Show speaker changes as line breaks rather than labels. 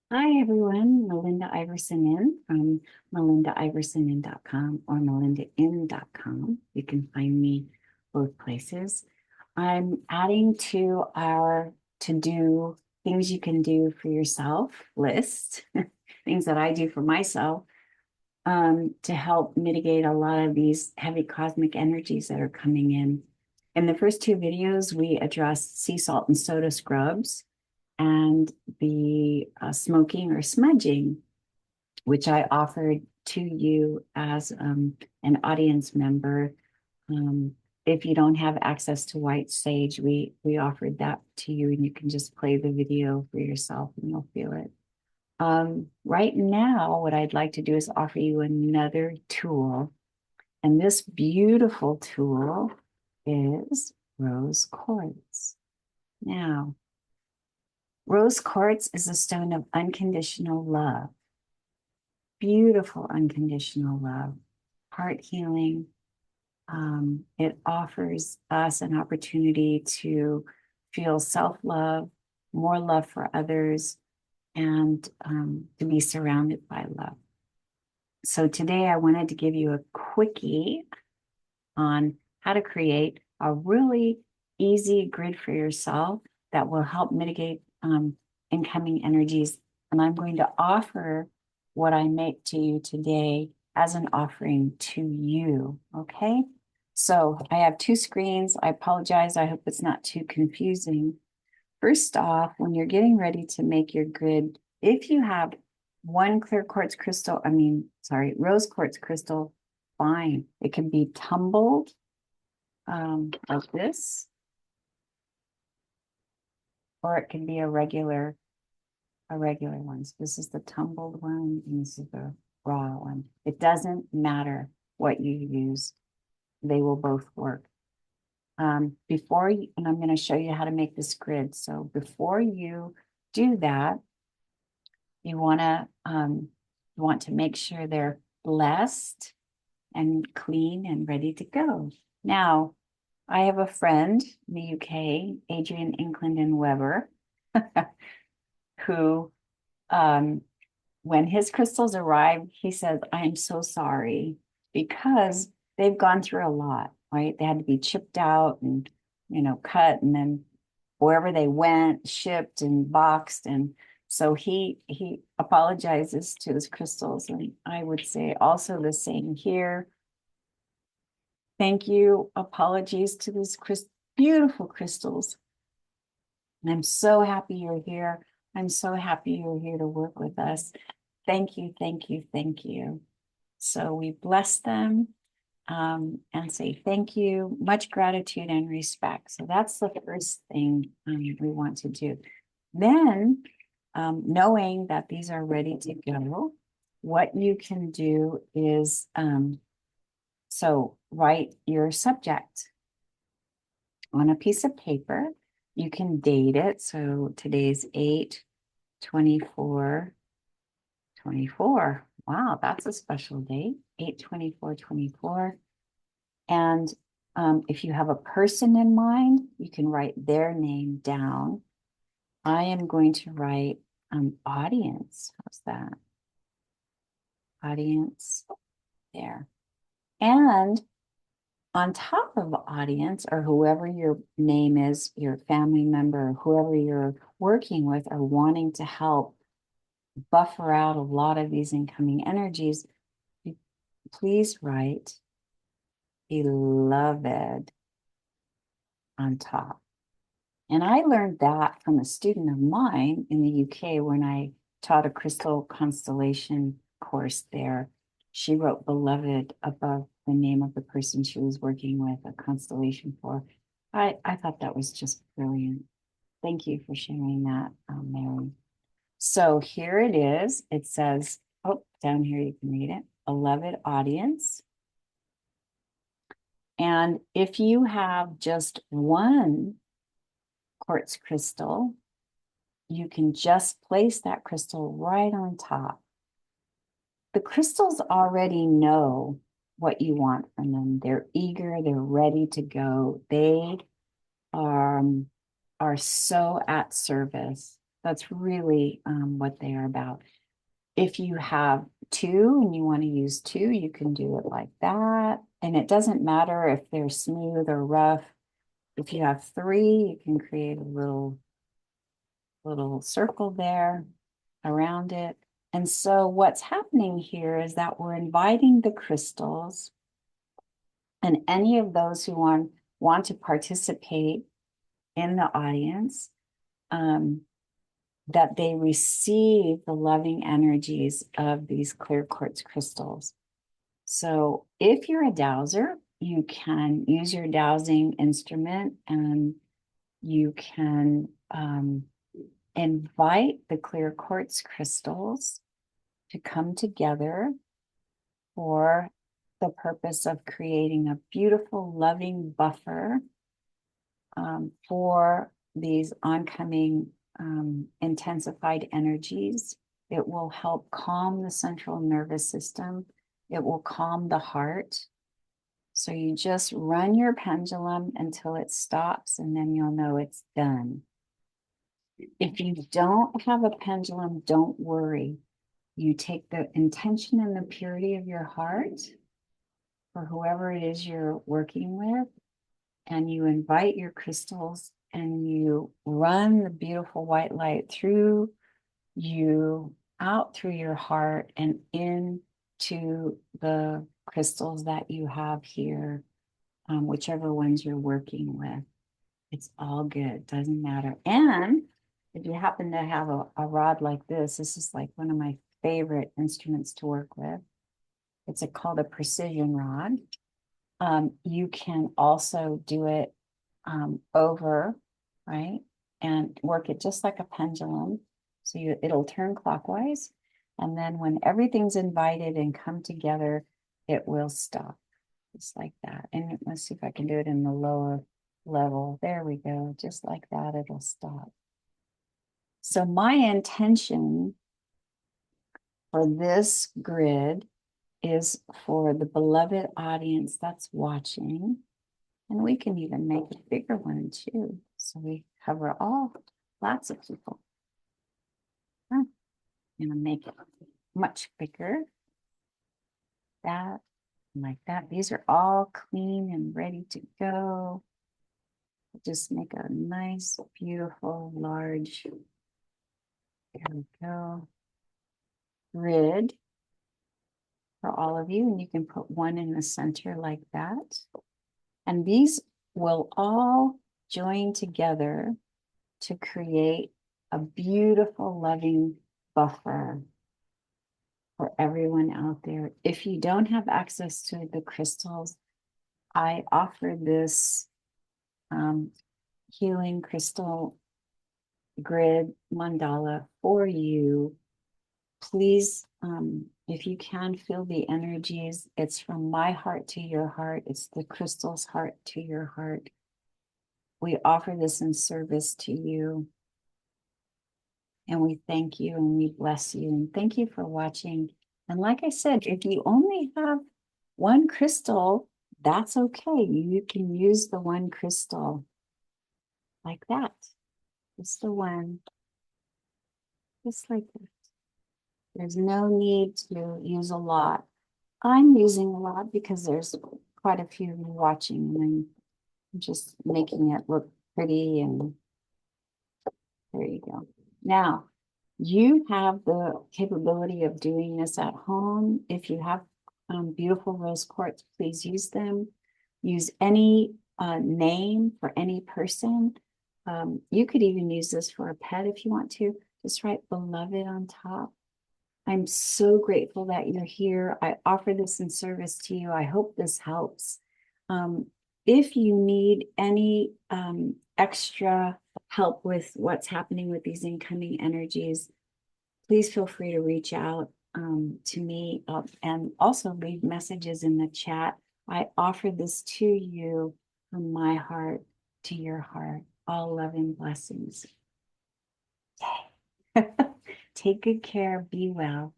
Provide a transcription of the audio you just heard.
Hi everyone, Melinda Iverson in from melindaiversonin.com or melindain.com. You can find me both places. I'm adding to our to-do things you can do for yourself list, things that I do for myself to help mitigate a lot of these heavy cosmic energies that are coming in. In the first two videos, we addressed sea salt and soda scrubs and the smoking or smudging, which I offered to you as an audience member. Um, if you don't have access to White Sage, we offered that to you, and you can just play the video for yourself, and you'll feel it. Right now, what I'd like to do is offer you another tool, and this beautiful tool is rose quartz. Now, rose quartz is a stone of unconditional love, beautiful unconditional love, heart healing. It offers us an opportunity to feel self-love, more love for others, and to be surrounded by love. So today I wanted to give you a quickie on how to create a really easy grid for yourself that will help mitigate incoming energies. And I'm going to offer what I make to you today as an offering to you. Okay. So I have two screens. I apologize. I hope it's not too confusing. First off, when you're getting ready to make your grid, if you have one clear quartz crystal, rose quartz crystal, fine. It can be tumbled like this, or it can be a regular one. So this is the tumbled one, and this is the raw one. It doesn't matter what you use. They will both work. And I'm going to show you how to make this grid. So before you do that, you want to make sure they're blessed and clean and ready to go. Now, I have a friend in the UK, Adrian Inkland Weber, who, um, when his crystals arrive, he says, "I'm so sorry," because they've gone through a lot, right? They had to be chipped out and, cut, and then wherever they went, shipped and boxed. And so he apologizes to his crystals. And I would say also the same here. Thank you. Apologies to these beautiful crystals. And I'm so happy you're here. I'm so happy you're here to work with us. Thank you, thank you, thank you. So we bless them and say thank you, much gratitude and respect. So that's the first thing we want to do. Then, knowing that these are ready to go, what you can do is so write your subject on a piece of paper. You can date it. So today's 8/24/24. Wow, that's a special date, 8/24/24. And if you have a person in mind, you can write their name down. I am going to write audience. How's that? Audience there. And on top of audience, or whoever your name is, your family member, whoever you're working with or wanting to help buffer out a lot of these incoming energies, please write beloved on top. And I learned that from a student of mine in the UK when I taught a crystal constellation course there. She wrote beloved above the name of the person she was working with, a constellation for. I thought that was just brilliant. Thank you for sharing that, Mary. So here it is. It says, oh, down here you can read it, beloved audience. And if you have just one quartz crystal, you can just place that crystal right on top. The crystals already know what you want from them. They're eager, they're ready to go. They are so at service. That's really what they are about. If you have two and you want to use two, you can do it like that. And it doesn't matter if they're smooth or rough. If you have three, you can create a little circle there around it. And so what's happening here is that we're inviting the crystals and any of those who want to participate in the audience, that they receive the loving energies of these clear quartz crystals. So if you're a dowser, you can use your dowsing instrument and you can invite the clear quartz crystals to come together for the purpose of creating a beautiful, loving buffer for these oncoming intensified energies. It will help calm the central nervous system. It will calm the heart. So you just run your pendulum until it stops, and then you'll know it's done. If you don't have a pendulum, don't worry. You take the intention and the purity of your heart for whoever it is you're working with, and you invite your crystals and you run the beautiful white light through you, out through your heart and into the crystals that you have here, whichever ones you're working with. It's all good, doesn't matter. And if you happen to have a rod like this is like one of my favorite instruments to work with. It's called a precision rod. You can also do it over, right? And work it just like a pendulum. So it'll turn clockwise. And then when everything's invited and come together, it will stop. Just like that. And let's see if I can do it in the lower level. There we go. Just like that, it'll stop. So my intention for this grid is for the beloved audience that's watching. And we can even make a bigger one too. So we cover lots of people. I'm gonna make it much bigger. That, like that. These are all clean and ready to go. Just make a nice, beautiful, large, there we go, grid for all of you. And you can put one in the center like that. And these will all join together to create a beautiful, loving buffer for everyone out there. If you don't have access to the crystals, I offer this healing crystal grid mandala for you. Please, if you can feel the energies, it's from my heart to your heart. It's the crystal's heart to your heart. We offer this in service to you. And we thank you and we bless you. And thank you for watching. And like I said, if you only have one crystal, that's okay. You can use the one crystal like that. Just the one. Just like that. There's no need to use a lot. I'm using a lot because there's quite a few watching and I'm just making it look pretty, and there you go. Now, you have the capability of doing this at home. If you have beautiful rose quartz, please use them. Use any name for any person. You could even use this for a pet if you want to. Just write beloved on top. I'm so grateful that you're here. I offer this in service to you. I hope this helps. If you need any extra help with what's happening with these incoming energies, please feel free to reach out to me and also leave messages in the chat. I offer this to you from my heart to your heart. All love and blessings. Take good care. Be well.